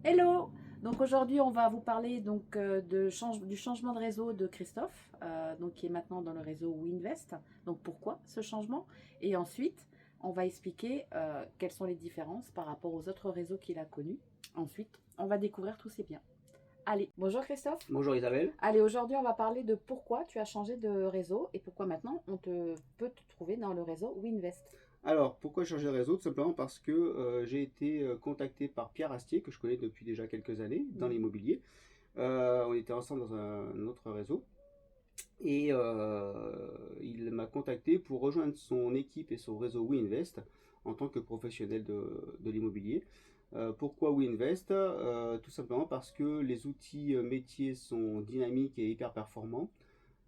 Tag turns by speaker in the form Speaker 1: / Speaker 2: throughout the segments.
Speaker 1: Hello! Donc aujourd'hui, on va vous parler du changement de réseau de Christophe, qui est maintenant dans le réseau WeInvest. Donc pourquoi ce changement? Et ensuite, on va expliquer quelles sont les différences par rapport aux autres réseaux qu'il a connus. Ensuite, on va découvrir tous ses biens. Allez, bonjour Christophe.
Speaker 2: Bonjour Isabelle.
Speaker 1: Allez, aujourd'hui, on va parler de pourquoi tu as changé de réseau et pourquoi maintenant peut te trouver dans le réseau WeInvest.
Speaker 2: Alors, pourquoi changer de réseau? Tout simplement parce que j'ai été contacté par Pierre Astier, que je connais depuis déjà quelques années dans
Speaker 1: Mhm.
Speaker 2: l'immobilier. On était ensemble dans un autre réseau et il m'a contacté pour rejoindre son équipe et son réseau WeInvest en tant que professionnel de l'immobilier. Pourquoi WeInvest? Tout simplement parce que les outils métiers sont dynamiques et hyper performants.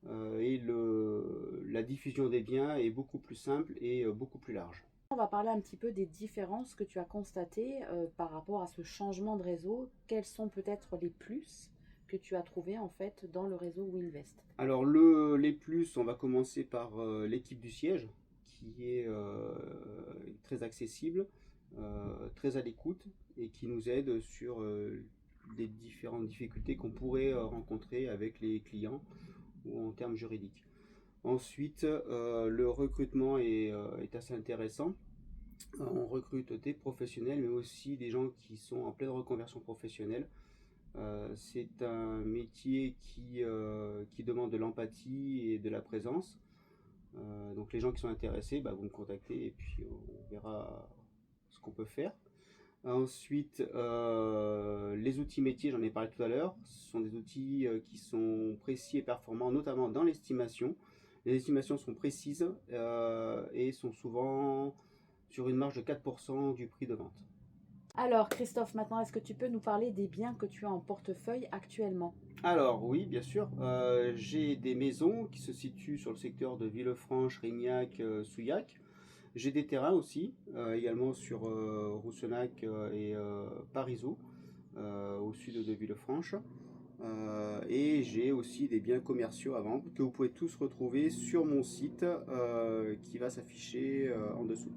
Speaker 2: La diffusion des biens est beaucoup plus simple et beaucoup plus large.
Speaker 1: On va parler un petit peu des différences que tu as constatées par rapport à ce changement de réseau. Quels sont peut-être les plus que tu as trouvés en fait dans le réseau WeInvest?
Speaker 2: Alors les plus, on va commencer par l'équipe du siège qui est très accessible, très à l'écoute et qui nous aide sur des différentes difficultés qu'on pourrait rencontrer avec les clients ou en termes juridiques. Ensuite, le recrutement est assez intéressant. On recrute des professionnels, mais aussi des gens qui sont en pleine reconversion professionnelle. C'est un métier qui demande de l'empathie et de la présence. Donc les gens qui sont intéressés, bah, vous me contactez et puis on verra ce qu'on peut faire. Ensuite, les outils métiers, j'en ai parlé tout à l'heure, ce sont des outils qui sont précis et performants, notamment dans l'estimation. Les estimations sont précises et sont souvent sur une marge de 4% du prix de vente.
Speaker 1: Alors Christophe, maintenant est-ce que tu peux nous parler des biens que tu as en portefeuille actuellement?
Speaker 2: Alors oui, bien sûr, j'ai des maisons qui se situent sur le secteur de Villefranche, Rignac, Souillac. J'ai des terrains aussi, également sur Roussenac et Parisot, au sud de Villefranche. Et j'ai aussi des biens commerciaux à vendre que vous pouvez tous retrouver sur mon site qui va s'afficher en dessous.